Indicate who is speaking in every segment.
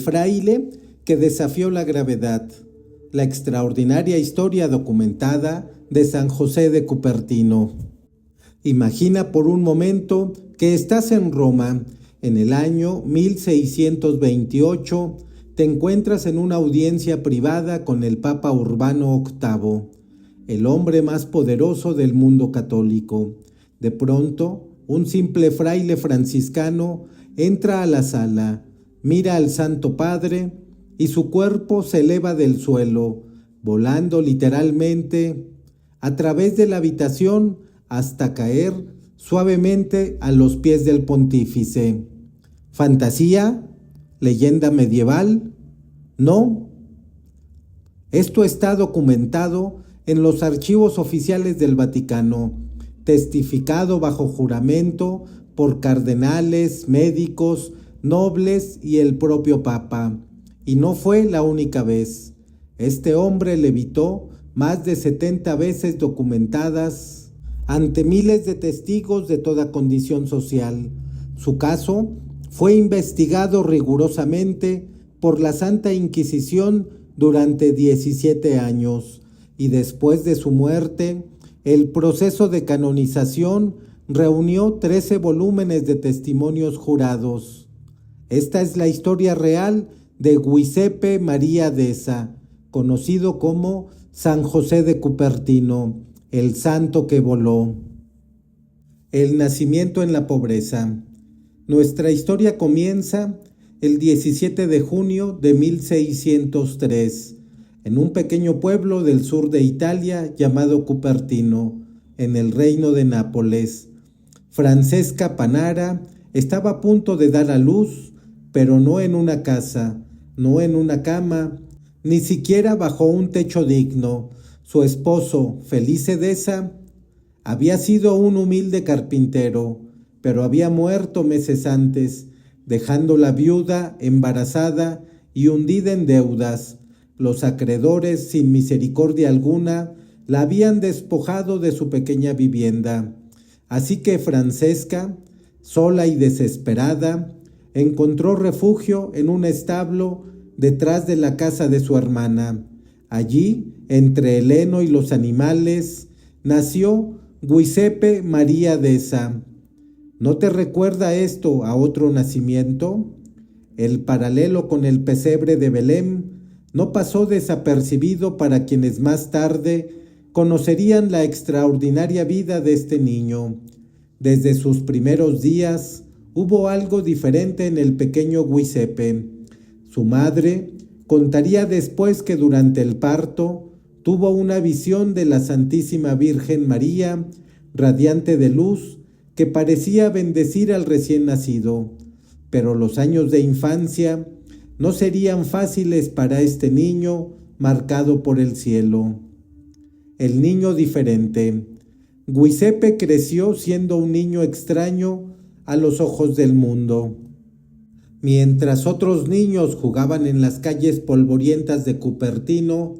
Speaker 1: fraile que desafió la gravedad, la extraordinaria historia documentada de San José de Cupertino. Imagina por un momento que estás en Roma, en el año 1628, te encuentras en una audiencia privada con el Papa Urbano VIII, el hombre más poderoso del mundo católico. De pronto, un simple fraile franciscano entra a la sala, mira al Santo Padre y su cuerpo se eleva del suelo, volando literalmente a través de la habitación hasta caer suavemente a los pies del pontífice. ¿Fantasía? ¿Leyenda medieval? No. Esto está documentado en los archivos oficiales del Vaticano, testificado bajo juramento por cardenales, médicos, nobles y el propio Papa. Y no fue la única vez. Este hombre levitó más de 70 veces documentadas ante miles de testigos de toda condición social. Su caso fue investigado rigurosamente por la Santa Inquisición durante 17 años y después de su muerte, el proceso de canonización reunió 13 volúmenes de testimonios jurados. Esta es la historia real de Giuseppe Maria Deza, conocido como San José de Cupertino, el santo que voló. El nacimiento en la pobreza. Nuestra historia comienza el 17 de junio de 1603, en un pequeño pueblo del sur de Italia llamado Cupertino, en el reino de Nápoles. Francesca Panara estaba a punto de dar a luz, pero no en una casa, no en una cama, ni siquiera bajo un techo digno. Su esposo, Felice Deza, había sido un humilde carpintero, pero había muerto meses antes, dejándola viuda, embarazada y hundida en deudas. Los acreedores, sin misericordia alguna, la habían despojado de su pequeña vivienda. Así que Francesca, sola y desesperada, encontró refugio en un establo detrás de la casa de su hermana. Allí, entre el heno y los animales, nació Giuseppe Maria Deza. ¿No te recuerda esto a otro nacimiento? El paralelo con el pesebre de Belén no pasó desapercibido para quienes más tarde conocerían la extraordinaria vida de este niño. Desde sus primeros días hubo algo diferente en el pequeño Giuseppe. Su madre contaría después que durante el parto tuvo una visión de la Santísima Virgen María, radiante de luz, que parecía bendecir al recién nacido. Pero los años de infancia no serían fáciles para este niño marcado por el cielo. El niño diferente. Giuseppe creció siendo un niño extraño a los ojos del mundo. Mientras otros niños jugaban en las calles polvorientas de Cupertino,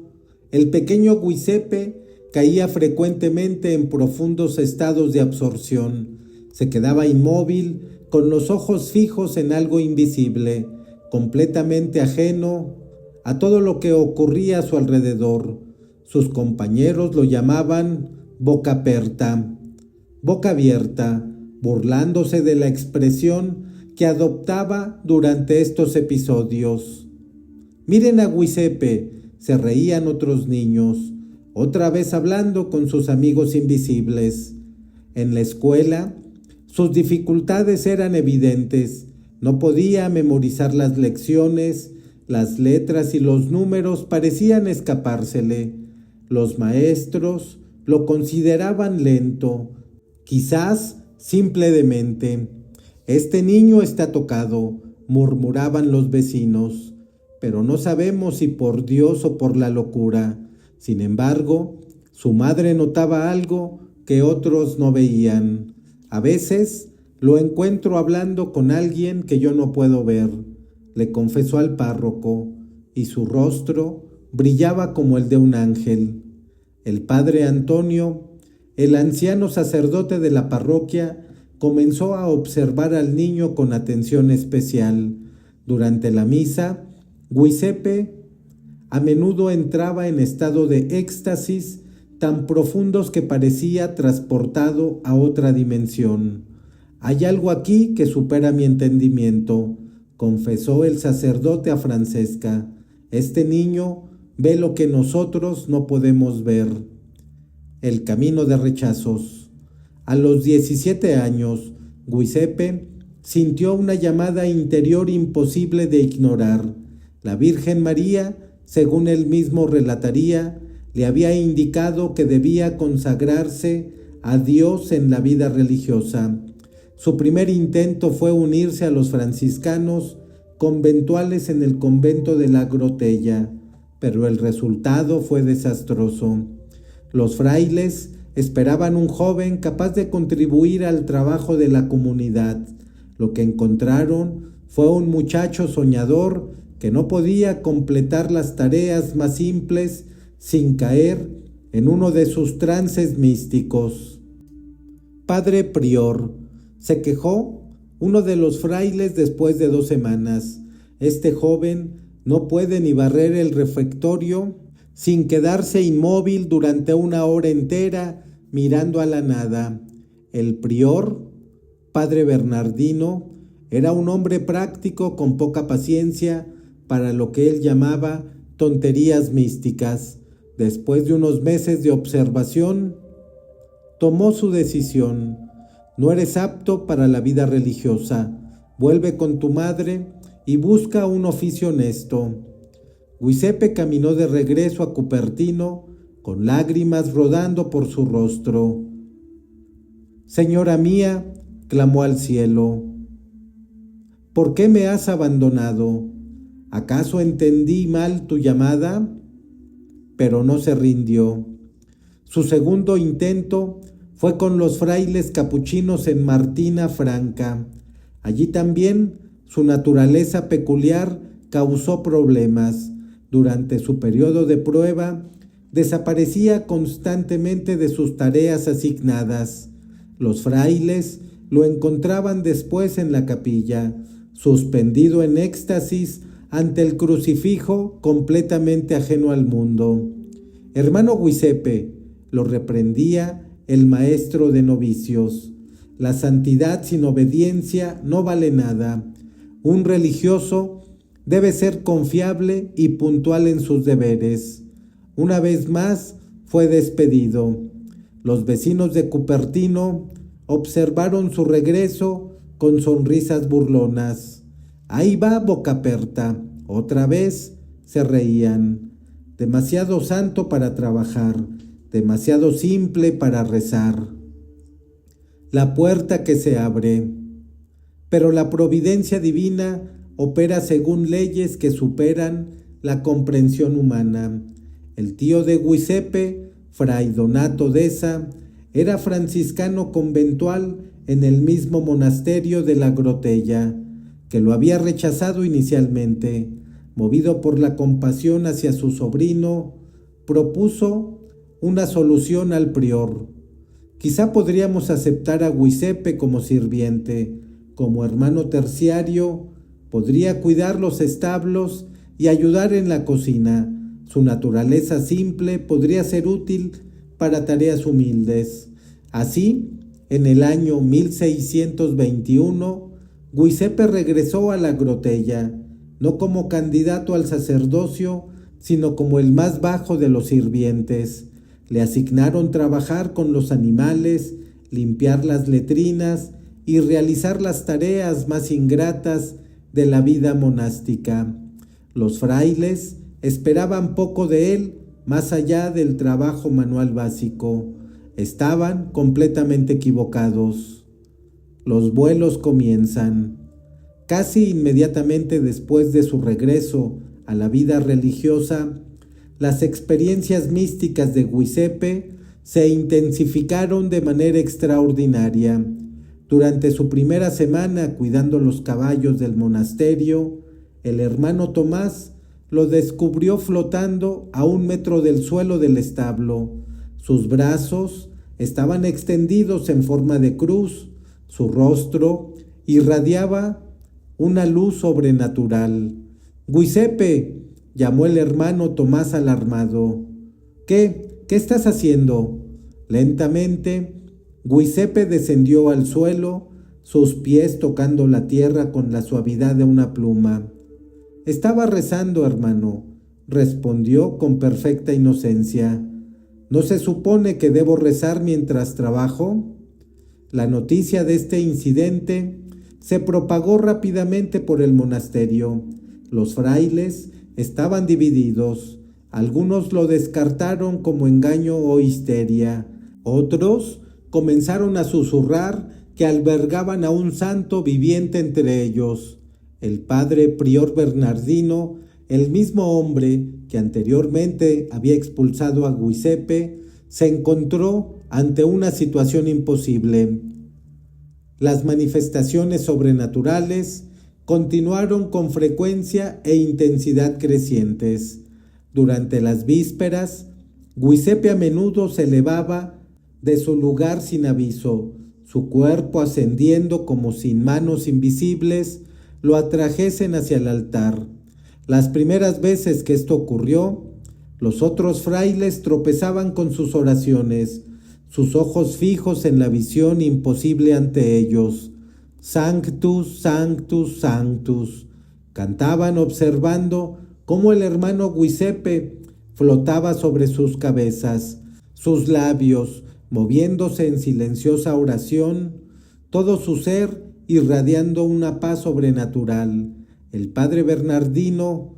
Speaker 1: el pequeño Giuseppe caía frecuentemente en profundos estados de absorción. Se quedaba inmóvil, con los ojos fijos en algo invisible, completamente ajeno a todo lo que ocurría a su alrededor. Sus compañeros lo llamaban boca aperta, boca abierta, burlándose de la expresión que adoptaba durante estos episodios. «Miren a Giuseppe», se reían otros niños, otra vez hablando con sus amigos invisibles. En la escuela, sus dificultades eran evidentes. No podía memorizar las lecciones, las letras y los números parecían escapársele. Los maestros lo consideraban lento, quizás simple de mente. «Este niño está tocado», murmuraban los vecinos, pero no sabemos si por Dios o por la locura. Sin embargo, su madre notaba algo que otros no veían. «A veces lo encuentro hablando con alguien que yo no puedo ver», le confesó al párroco, y su rostro brillaba como el de un ángel. El padre Antonio, el anciano sacerdote de la parroquia, comenzó a observar al niño con atención especial. Durante la misa, Giuseppe a menudo entraba en estado de éxtasis tan profundos que parecía transportado a otra dimensión. «Hay algo aquí que supera mi entendimiento», confesó el sacerdote a Francesca. «Este niño ve lo que nosotros no podemos ver». El camino de rechazos. A los 17 años, Giuseppe sintió una llamada interior imposible de ignorar. La Virgen María, según él mismo relataría, le había indicado que debía consagrarse a Dios en la vida religiosa. Su primer intento fue unirse a los franciscanos conventuales en el convento de la Grotella, pero el resultado fue desastroso. Los frailes esperaban un joven capaz de contribuir al trabajo de la comunidad. Lo que encontraron fue un muchacho soñador que no podía completar las tareas más simples sin caer en uno de sus trances místicos. «Padre prior», se quejó uno de los frailes después de 2 semanas, «este joven no puede ni barrer el refectorio sin quedarse inmóvil durante 1 hora entera mirando a la nada». El prior, padre Bernardino, era un hombre práctico con poca paciencia para lo que él llamaba tonterías místicas. Después de unos meses de observación, tomó su decisión. «No eres apto para la vida religiosa. Vuelve con tu madre y busca un oficio honesto». Giuseppe caminó de regreso a Cupertino con lágrimas rodando por su rostro. «Señora mía», clamó al cielo, «¿por qué me has abandonado? ¿Acaso entendí mal tu llamada?». Pero no se rindió. Su segundo intento fue con los frailes capuchinos en Martina Franca. Allí también su naturaleza peculiar causó problemas. Durante su periodo de prueba, desaparecía constantemente de sus tareas asignadas. Los frailes lo encontraban después en la capilla, suspendido en éxtasis ante el crucifijo, completamente ajeno al mundo. «Hermano Giuseppe», lo reprendía el maestro de novicios, «la santidad sin obediencia no vale nada. Un religioso debe ser confiable y puntual en sus deberes». Una vez más fue despedido. Los vecinos de Cupertino observaron su regreso con sonrisas burlonas. «Ahí va Bocaperta», otra vez se reían. «Demasiado santo para trabajar, demasiado simple para rezar». La puerta que se abre. Pero la providencia divina opera según leyes que superan la comprensión humana. El tío de Giuseppe, fray Donato Deza, era franciscano conventual en el mismo monasterio de la Grotella, que lo había rechazado inicialmente. Movido por la compasión hacia su sobrino, propuso una solución al prior. «Quizá podríamos aceptar a Giuseppe como sirviente. Como hermano terciario, podría cuidar los establos y ayudar en la cocina. Su naturaleza simple podría ser útil para tareas humildes». Así, en el año 1621, Giuseppe regresó a la Grotella, no como candidato al sacerdocio, sino como el más bajo de los sirvientes. Le asignaron trabajar con los animales, limpiar las letrinas y realizar las tareas más ingratas de la vida monástica. Los frailes esperaban poco de él más allá del trabajo manual básico. Estaban completamente equivocados. Los vuelos comienzan. Casi inmediatamente después de su regreso a la vida religiosa, las experiencias místicas de Giuseppe se intensificaron de manera extraordinaria. Durante su primera semana cuidando los caballos del monasterio, el hermano Tomás lo descubrió flotando a 1 metro del suelo del establo. Sus brazos estaban extendidos en forma de cruz, su rostro irradiaba una luz sobrenatural. —Giuseppe —llamó el hermano Tomás alarmado—. ¿Qué estás haciendo? Lentamente, Giuseppe descendió al suelo, sus pies tocando la tierra con la suavidad de una pluma. —Estaba rezando, hermano —respondió con perfecta inocencia—. ¿No se supone que debo rezar mientras trabajo? La noticia de este incidente se propagó rápidamente por el monasterio. Los frailes estaban divididos. Algunos lo descartaron como engaño o histeria. Otros comenzaron a susurrar que albergaban a un santo viviente entre ellos. El padre prior Bernardino, el mismo hombre que anteriormente había expulsado a Giuseppe, se encontró ante una situación imposible. Las manifestaciones sobrenaturales continuaron con frecuencia e intensidad crecientes. Durante las vísperas, Giuseppe a menudo se elevaba de su lugar sin aviso, su cuerpo ascendiendo como si manos invisibles lo atrajesen hacia el altar. Las primeras veces que esto ocurrió, los otros frailes tropezaban con sus oraciones, sus ojos fijos en la visión imposible ante ellos. Sanctus, Sanctus, Sanctus. Cantaban observando cómo el hermano Giuseppe flotaba sobre sus cabezas, sus labios moviéndose en silenciosa oración, todo su ser irradiando una paz sobrenatural. El padre Bernardino,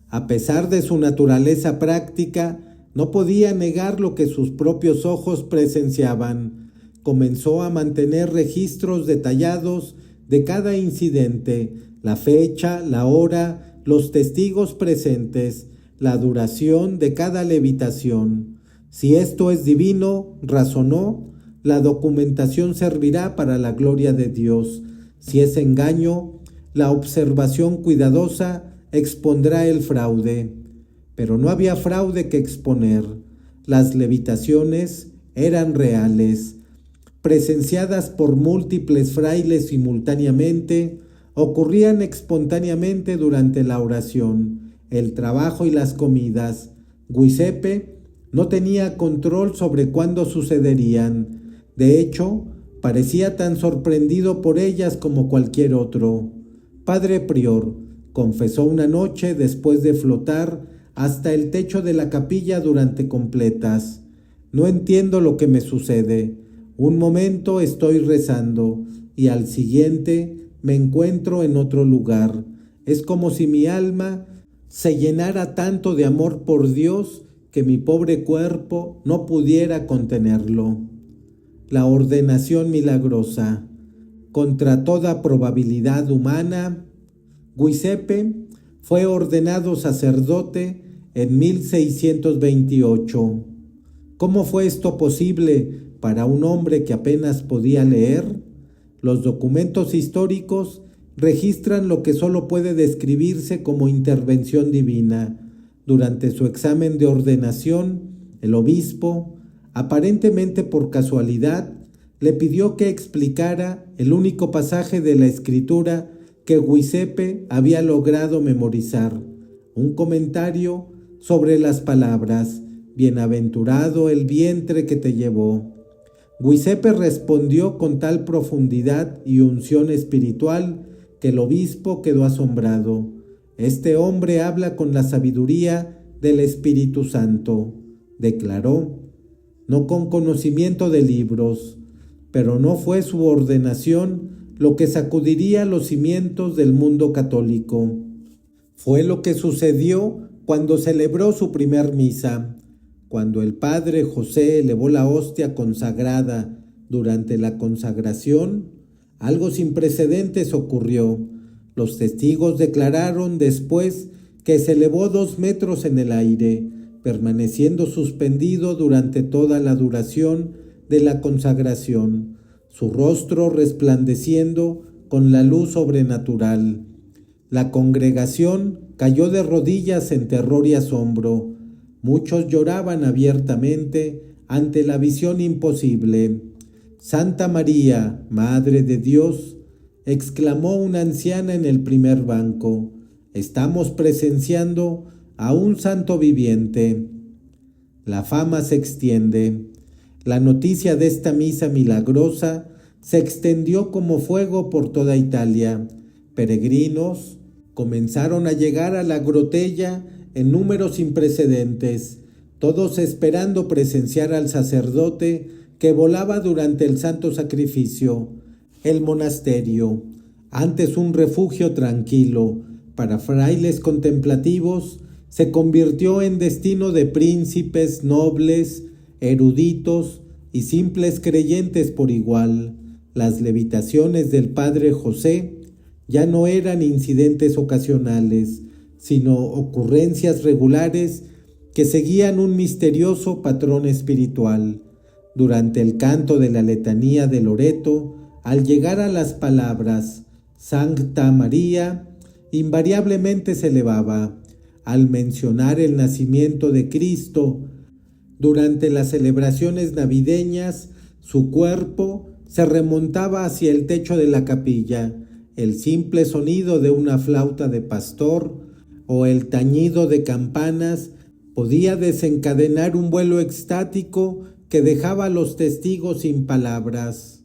Speaker 1: a pesar de su naturaleza práctica, no podía negar lo que sus propios ojos presenciaban. Comenzó a mantener registros detallados de cada incidente, la fecha, la hora, los testigos presentes, la duración de cada levitación. Si esto es divino, razonó, la documentación servirá para la gloria de Dios. Si es engaño, la observación cuidadosa expondrá el fraude. Pero no había fraude que exponer. Las levitaciones eran reales, presenciadas por múltiples frailes simultáneamente, ocurrían espontáneamente durante la oración, el trabajo y las comidas. Giuseppe no tenía control sobre cuándo sucederían. De hecho, parecía tan sorprendido por ellas como cualquier otro. Padre prior, confesó una noche después de flotar hasta el techo de la capilla durante completas. No entiendo lo que me sucede. Un momento estoy rezando y al siguiente me encuentro en otro lugar. Es como si mi alma se llenara tanto de amor por Dios que mi pobre cuerpo no pudiera contenerlo. La ordenación milagrosa. Contra toda probabilidad humana, Giuseppe fue ordenado sacerdote en 1628. ¿Cómo fue esto posible para un hombre que apenas podía leer? Los documentos históricos registran lo que solo puede describirse como intervención divina. Durante su examen de ordenación, el obispo, aparentemente por casualidad, le pidió que explicara el único pasaje de la Escritura que Giuseppe había logrado memorizar, un comentario sobre las palabras «Bienaventurado el vientre que te llevó». Giuseppe respondió con tal profundidad y unción espiritual que el obispo quedó asombrado. «Este hombre habla con la sabiduría del Espíritu Santo», declaró, no con conocimiento de libros, pero no fue su ordenación lo que sacudiría los cimientos del mundo católico. Fue lo que sucedió cuando celebró su primer misa. Cuando el padre José elevó la hostia consagrada durante la consagración, algo sin precedentes ocurrió. Los testigos declararon después que se elevó 2 metros en el aire, permaneciendo suspendido durante toda la duración de la consagración, su rostro resplandeciendo con la luz sobrenatural. La congregación cayó de rodillas en terror y asombro. Muchos lloraban abiertamente ante la visión imposible. «Santa María, Madre de Dios», exclamó una anciana en el primer banco, Estamos presenciando a un santo viviente. La fama se extiende. La noticia de esta misa milagrosa se extendió como fuego por toda Italia. Peregrinos comenzaron a llegar a la Grotella en números sin precedentes, todos esperando presenciar al sacerdote que volaba durante el santo sacrificio. El monasterio, antes un refugio tranquilo para frailes contemplativos, se convirtió en destino de príncipes, nobles, eruditos y simples creyentes por igual. Las levitaciones del padre José ya no eran incidentes ocasionales, sino ocurrencias regulares que seguían un misterioso patrón espiritual. Durante el canto de la letanía de Loreto, al llegar a las palabras Sancta María, invariablemente se elevaba. Al mencionar el nacimiento de Cristo, durante las celebraciones navideñas, su cuerpo se remontaba hacia el techo de la capilla. El simple sonido de una flauta de pastor o el tañido de campanas podía desencadenar un vuelo extático que dejaba a los testigos sin palabras.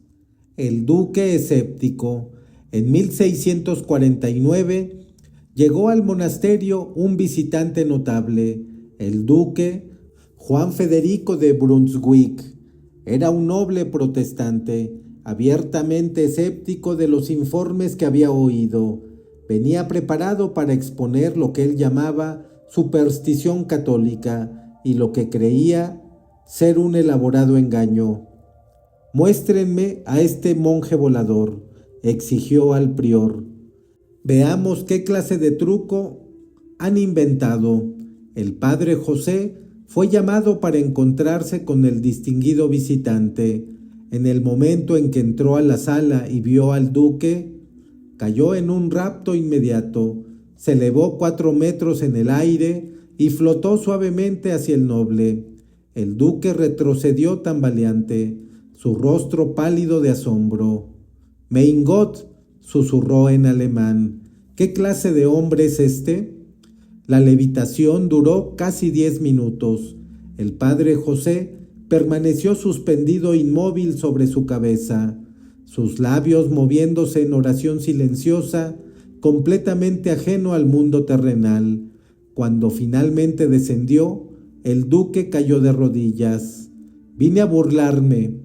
Speaker 1: El duque escéptico. En 1649 llegó al monasterio un visitante notable, el duque Juan Federico de Brunswick. Era un noble protestante, abiertamente escéptico de los informes que había oído. Venía preparado para exponer lo que él llamaba superstición católica y lo que creía ser un elaborado engaño. «Muéstrenme a este monje volador», exigió al prior. «Veamos qué clase de truco han inventado». El padre José fue llamado para encontrarse con el distinguido visitante. En el momento en que entró a la sala y vio al duque, cayó en un rapto inmediato. Se elevó 4 metros en el aire y flotó suavemente hacia el noble. El duque retrocedió tambaleante, su rostro pálido de asombro. «Mein Gott», susurró en alemán, «¿qué clase de hombre es este?». La levitación duró casi 10 minutos. El padre José permaneció suspendido inmóvil sobre su cabeza, sus labios moviéndose en oración silenciosa, completamente ajeno al mundo terrenal. Cuando finalmente descendió, el duque cayó de rodillas. «Vine a burlarme»,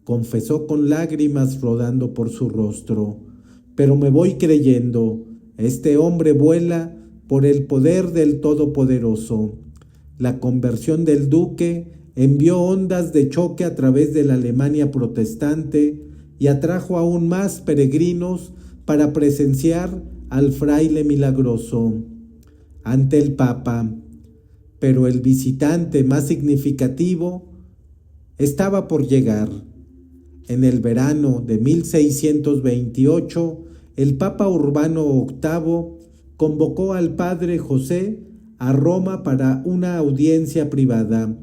Speaker 1: confesó con lágrimas rodando por su rostro, «pero me voy creyendo. Este hombre vuela por el poder del Todopoderoso». La conversión del duque envió ondas de choque a través de la Alemania protestante y atrajo aún más peregrinos para presenciar al fraile milagroso. Ante el Papa, pero el visitante más significativo estaba por llegar. En el verano de 1628, el Papa Urbano VIII convocó al padre José a Roma para una audiencia privada.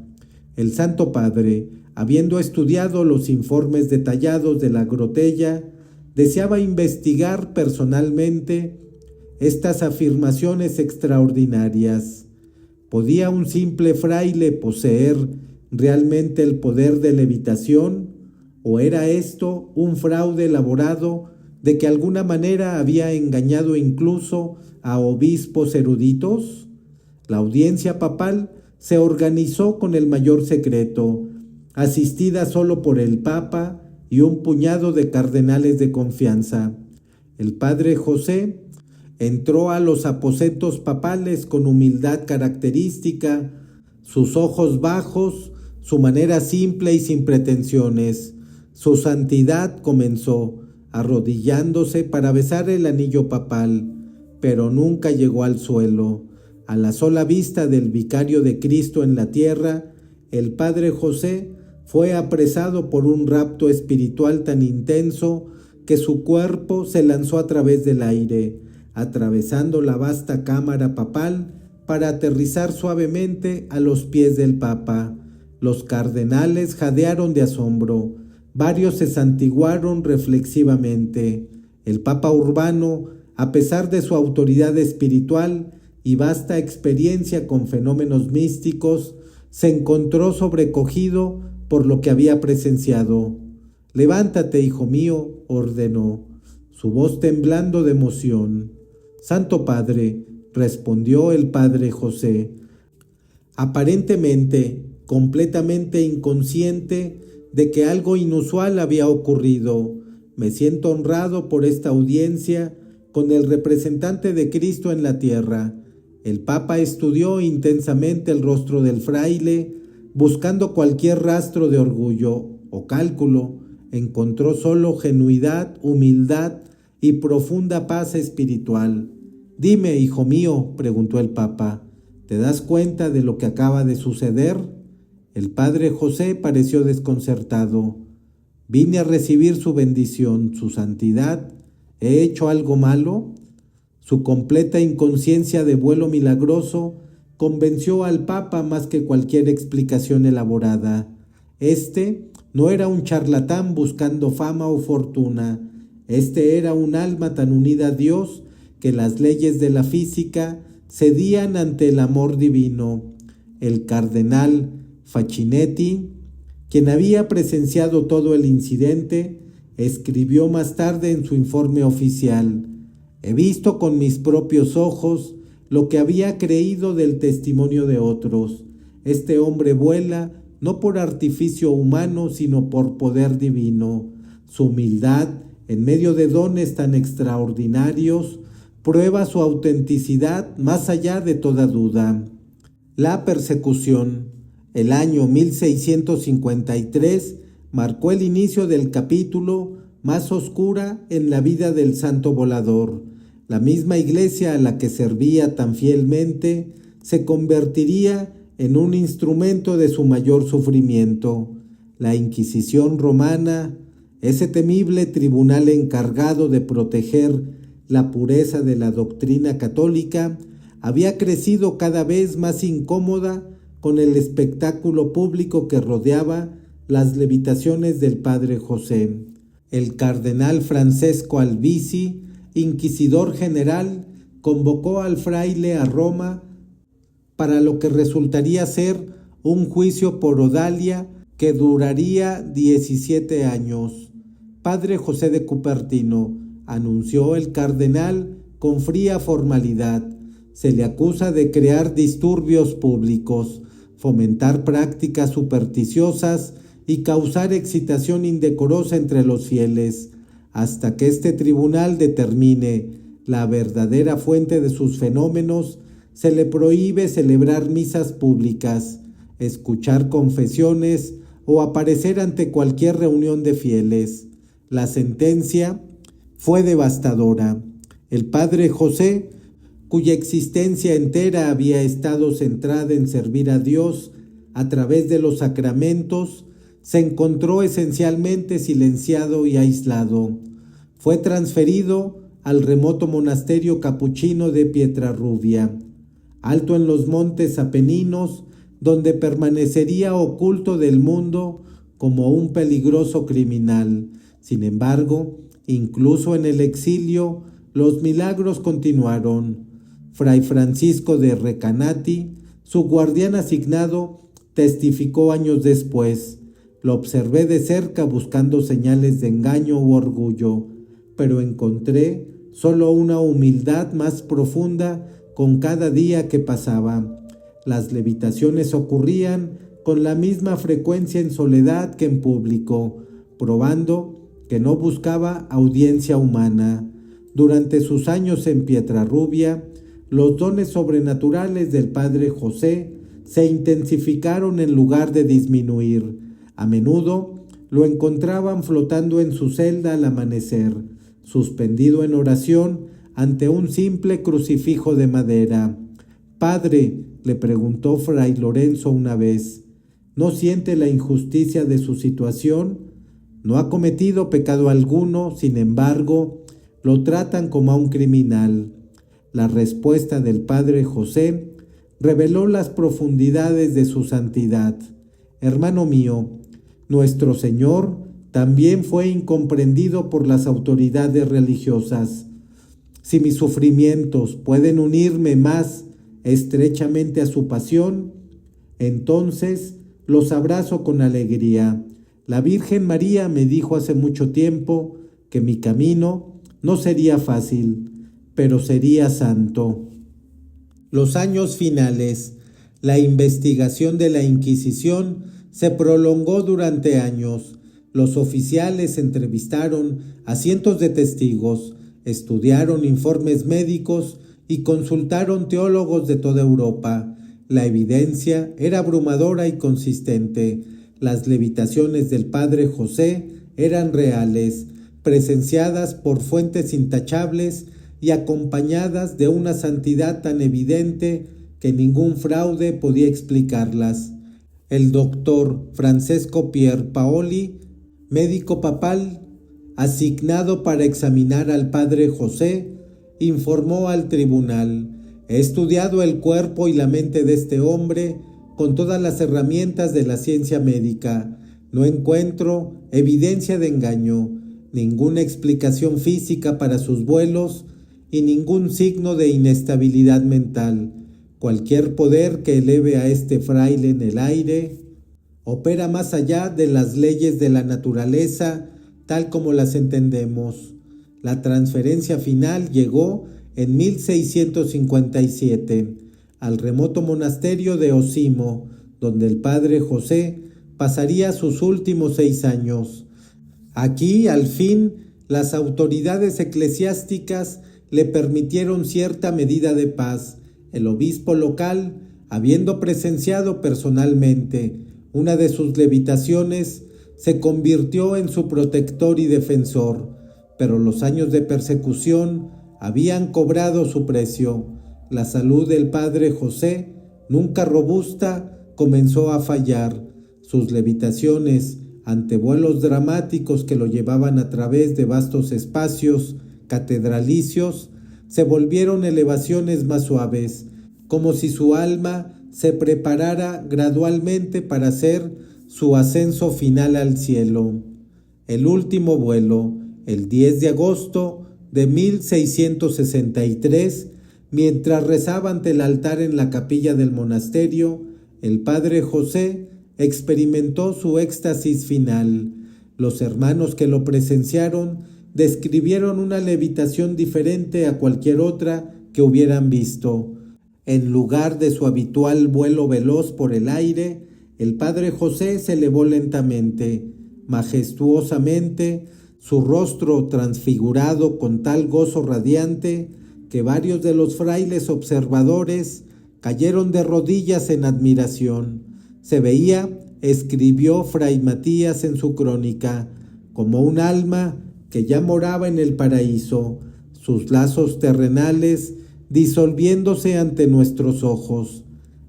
Speaker 1: El Santo Padre, habiendo estudiado los informes detallados de la Grotella, deseaba investigar personalmente estas afirmaciones extraordinarias. ¿Podía un simple fraile poseer realmente el poder de levitación? ¿O era esto un fraude elaborado de que alguna manera había engañado incluso a obispos eruditos? La audiencia papal se organizó con el mayor secreto, asistida solo por el Papa y un puñado de cardenales de confianza. El padre José entró a los aposentos papales con humildad característica, sus ojos bajos, su manera simple y sin pretensiones. Su santidad comenzó, arrodillándose para besar el anillo papal, pero nunca llegó al suelo. A la sola vista del vicario de Cristo en la tierra, el padre José fue apresado por un rapto espiritual tan intenso que su cuerpo se lanzó a través del aire, atravesando la vasta cámara papal para aterrizar suavemente a los pies del Papa. Los cardenales jadearon de asombro, varios se santiguaron reflexivamente. El Papa Urbano a pesar de su autoridad espiritual y vasta experiencia con fenómenos místicos, se encontró sobrecogido por lo que había presenciado. «Levántate, hijo mío», ordenó, su voz temblando de emoción. «Santo Padre», respondió el padre José, aparentemente completamente inconsciente de que algo inusual había ocurrido. «Me siento honrado por esta audiencia con el representante de Cristo en la tierra». El Papa estudió intensamente el rostro del fraile, buscando cualquier rastro de orgullo o cálculo. Encontró solo genuidad, humildad y profunda paz espiritual. «Dime, hijo mío», preguntó el Papa, «¿te das cuenta de lo que acaba de suceder?». El padre José pareció desconcertado. «Vine a recibir su bendición, su santidad. ¿He hecho algo malo?». Su completa inconsciencia de vuelo milagroso convenció al Papa más que cualquier explicación elaborada. Este no era un charlatán buscando fama o fortuna. Este era un alma tan unida a Dios que las leyes de la física cedían ante el amor divino. El cardenal Facchinetti, quien había presenciado todo el incidente, escribió más tarde en su informe oficial: «He visto con mis propios ojos lo que había creído del testimonio de otros. Este hombre vuela no por artificio humano, sino por poder divino. Su humildad, en medio de dones tan extraordinarios, prueba su autenticidad más allá de toda duda». La persecución. El año 1653 marcó el inicio del capítulo más oscura en la vida del santo volador. La misma iglesia a la que servía tan fielmente se convertiría en un instrumento de su mayor sufrimiento. La Inquisición romana, ese temible tribunal encargado de proteger la pureza de la doctrina católica, había crecido cada vez más incómoda con el espectáculo público que rodeaba las levitaciones del padre José. El cardenal Francesco Albizzi, inquisidor general, convocó al fraile a Roma para lo que resultaría ser un juicio por odalia que duraría 17 años. «Padre José de Cupertino», anunció el cardenal con fría formalidad, «se le acusa de crear disturbios públicos, fomentar prácticas supersticiosas y causar excitación indecorosa entre los fieles. Hasta que este tribunal determine la verdadera fuente de sus fenómenos, se le prohíbe celebrar misas públicas, escuchar confesiones o aparecer ante cualquier reunión de fieles». La sentencia fue devastadora. El padre José, cuya existencia entera había estado centrada en servir a Dios a través de los sacramentos, se encontró esencialmente silenciado y aislado. Fue transferido al remoto monasterio capuchino de Pietrarrubia, alto en los montes Apeninos, donde permanecería oculto del mundo como un peligroso criminal. Sin embargo, incluso en el exilio, los milagros continuaron. Fray Francisco de Recanati, su guardián asignado, testificó años después: «Lo observé de cerca buscando señales de engaño u orgullo, pero encontré solo una humildad más profunda con cada día que pasaba. Las levitaciones ocurrían con la misma frecuencia en soledad que en público, probando que no buscaba audiencia humana. Durante sus años en Pietrarrubia, los dones sobrenaturales del padre José se intensificaron en lugar de disminuir. A menudo lo encontraban flotando en su celda al amanecer, suspendido en oración ante un simple crucifijo de madera. «Padre», le preguntó Fray Lorenzo una vez, «¿no siente la injusticia de su situación? No ha cometido pecado alguno, sin embargo, lo tratan como a un criminal». La respuesta del padre José reveló las profundidades de su santidad. «Hermano mío, nuestro Señor también fue incomprendido por las autoridades religiosas. Si mis sufrimientos pueden unirme más estrechamente a su pasión, entonces los abrazo con alegría. La Virgen María me dijo hace mucho tiempo que mi camino no sería fácil, pero sería santo. Los años finales. La investigación de la Inquisición se prolongó durante años. Los oficiales entrevistaron a cientos de testigos, estudiaron informes médicos y consultaron teólogos de toda Europa. La evidencia era abrumadora y consistente. Las levitaciones del padre José eran reales, presenciadas por fuentes intachables y acompañadas de una santidad tan evidente que ningún fraude podía explicarlas. El doctor Francesco Pierpaoli, médico papal asignado para examinar al padre José, informó al tribunal: he estudiado el cuerpo y la mente de este hombre con todas las herramientas de la ciencia médica. No encuentro evidencia de engaño, ninguna explicación física para sus vuelos y ningún signo de inestabilidad mental. Cualquier poder que eleve a este fraile en el aire opera más allá de las leyes de la naturaleza tal como las entendemos. La transferencia final llegó en 1657 al remoto monasterio de Osimo, donde el padre José pasaría sus últimos 6 años. Aquí, al fin, las autoridades eclesiásticas le permitieron cierta medida de paz. El obispo local, habiendo presenciado personalmente una de sus levitaciones, se convirtió en su protector y defensor, pero los años de persecución habían cobrado su precio. La salud del padre José, nunca robusta, comenzó a fallar. Sus levitaciones, ante vuelos dramáticos que lo llevaban a través de vastos espacios catedralicios, se volvieron elevaciones más suaves, como si su alma se preparara gradualmente para hacer su ascenso final al cielo. El último vuelo, el 10 de agosto de 1663, mientras rezaba ante el altar en la capilla del monasterio, el padre José experimentó su éxtasis final. Los hermanos que lo presenciaron describieron una levitación diferente a cualquier otra que hubieran visto. En lugar de su habitual vuelo veloz por el aire, el padre José se elevó lentamente, majestuosamente, su rostro transfigurado con tal gozo radiante que varios de los frailes observadores cayeron de rodillas en admiración. Se veía, escribió Fray Matías en su crónica, como un alma que ya moraba en el paraíso, sus lazos terrenales disolviéndose ante nuestros ojos.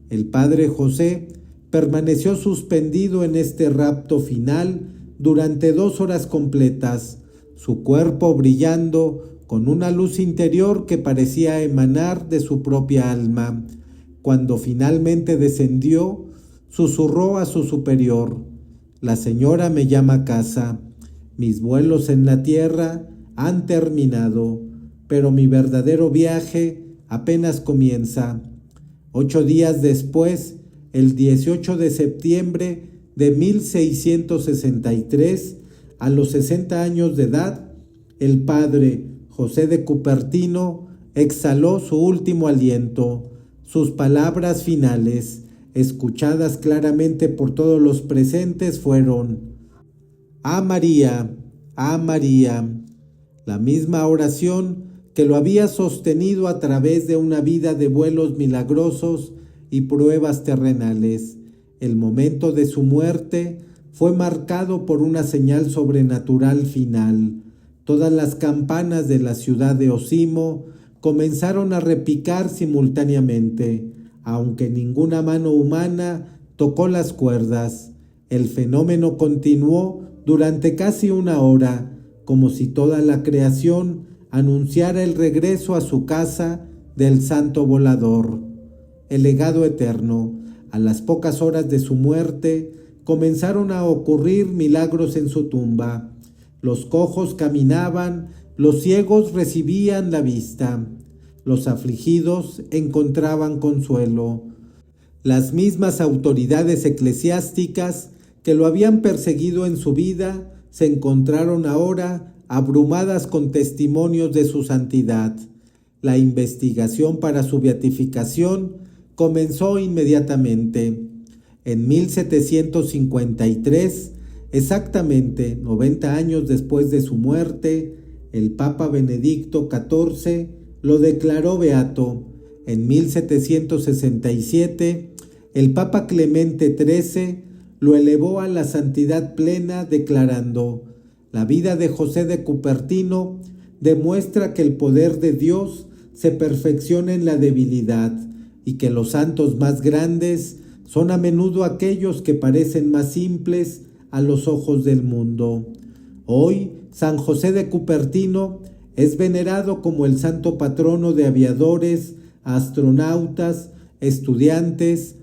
Speaker 1: El padre José permaneció suspendido en este rapto final durante 2 horas completas, su cuerpo brillando con una luz interior que parecía emanar de su propia alma. Cuando finalmente descendió, susurró a su superior: la señora me llama a casa. Mis vuelos en la tierra han terminado, pero mi verdadero viaje apenas comienza. 8 días después, el 18 de septiembre de 1663, a los 60 años de edad, el padre José de Cupertino exhaló su último aliento. Sus palabras finales, escuchadas claramente por todos los presentes, fueron: ¡Ah, María! ¡Ah, María! La misma oración que lo había sostenido a través de una vida de vuelos milagrosos y pruebas terrenales. El momento de su muerte fue marcado por una señal sobrenatural final. Todas las campanas de la ciudad de Osimo comenzaron a repicar simultáneamente, aunque ninguna mano humana tocó las cuerdas. El fenómeno continuó durante casi 1 hora, como si toda la creación anunciara el regreso a su casa del santo volador. El legado eterno. A las pocas horas de su muerte, comenzaron a ocurrir milagros en su tumba. Los cojos caminaban, los ciegos recibían la vista, los afligidos encontraban consuelo. Las mismas autoridades eclesiásticas que lo habían perseguido en su vida se encontraron ahora abrumadas con testimonios de su santidad. La investigación para su beatificación comenzó inmediatamente. En 1753, exactamente 90 años después de su muerte, el Papa Benedicto XIV lo declaró beato. En 1767, el Papa Clemente XIII lo elevó a la santidad plena, declarando: la vida de José de Cupertino demuestra que el poder de Dios se perfecciona en la debilidad y que los santos más grandes son a menudo aquellos que parecen más simples a los ojos del mundo. Hoy, San José de Cupertino es venerado como el santo patrono de aviadores, astronautas, estudiantes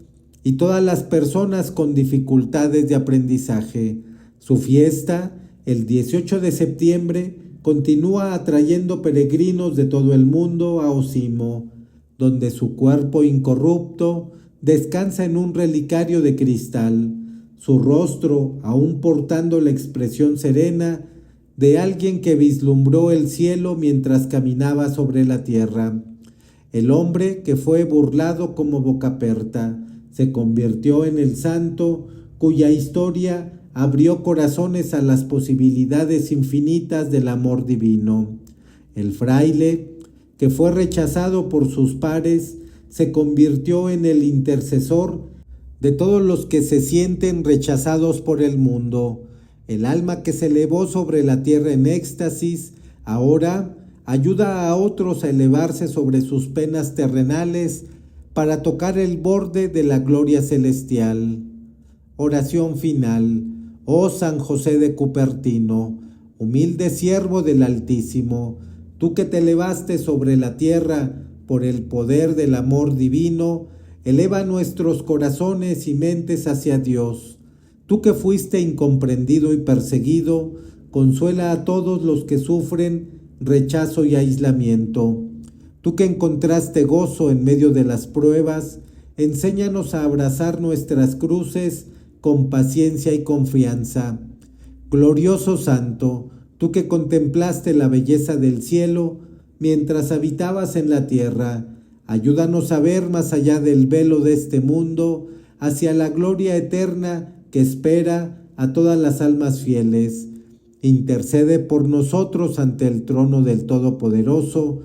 Speaker 1: y todas las personas con dificultades de aprendizaje. Su fiesta, el 18 de septiembre, continúa atrayendo peregrinos de todo el mundo a Osimo, donde su cuerpo incorrupto descansa en un relicario de cristal, su rostro aún portando la expresión serena de alguien que vislumbró el cielo mientras caminaba sobre la tierra. El hombre que fue burlado como bocaperta se convirtió en el santo cuya historia abrió corazones a las posibilidades infinitas del amor divino. El fraile, que fue rechazado por sus pares, se convirtió en el intercesor de todos los que se sienten rechazados por el mundo. El alma que se elevó sobre la tierra en éxtasis, ahora ayuda a otros a elevarse sobre sus penas terrenales para tocar el borde de la gloria celestial. Oración final. Oh San José de Cupertino, humilde siervo del Altísimo, tú que te elevaste sobre la tierra por el poder del amor divino, eleva nuestros corazones y mentes hacia Dios. Tú que fuiste incomprendido y perseguido, consuela a todos los que sufren rechazo y aislamiento. Tú que encontraste gozo en medio de las pruebas, enséñanos a abrazar nuestras cruces con paciencia y confianza. Glorioso Santo, tú que contemplaste la belleza del cielo mientras habitabas en la tierra, ayúdanos a ver más allá del velo de este mundo, hacia la gloria eterna que espera a todas las almas fieles. Intercede por nosotros ante el trono del Todopoderoso,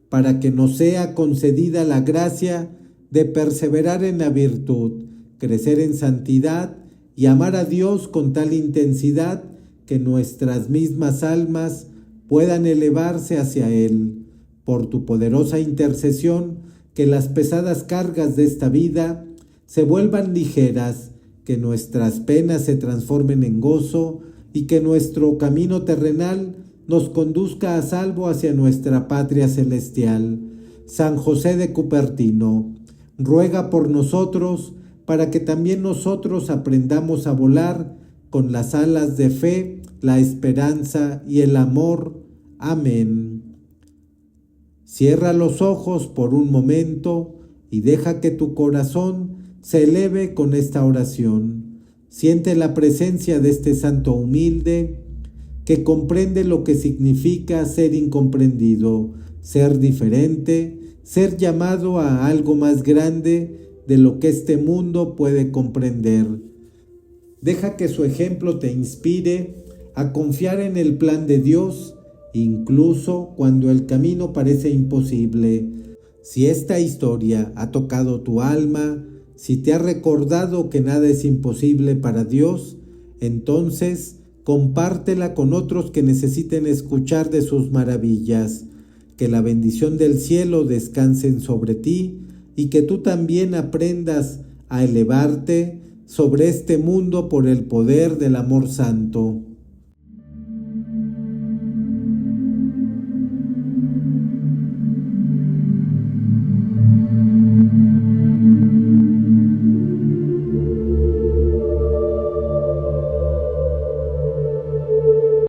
Speaker 1: para que nos sea concedida la gracia de perseverar en la virtud, crecer en santidad y amar a Dios con tal intensidad que nuestras mismas almas puedan elevarse hacia Él. Por tu poderosa intercesión, que las pesadas cargas de esta vida se vuelvan ligeras, que nuestras penas se transformen en gozo y que nuestro camino terrenal nos conduzca a salvo hacia nuestra patria celestial. San José de Cupertino, ruega por nosotros para que también nosotros aprendamos a volar con las alas de fe, la esperanza y el amor. Amén. Cierra los ojos por un momento y deja que tu corazón se eleve con esta oración. Siente la presencia de este santo humilde que comprende lo que significa ser incomprendido, ser diferente, ser llamado a algo más grande de lo que este mundo puede comprender. Deja que su ejemplo te inspire a confiar en el plan de Dios, incluso cuando el camino parece imposible. Si esta historia ha tocado tu alma, si te ha recordado que nada es imposible para Dios, entonces compártela con otros que necesiten escuchar de sus maravillas. Que la bendición del cielo descanse sobre ti y que tú también aprendas a elevarte sobre este mundo por el poder del amor santo.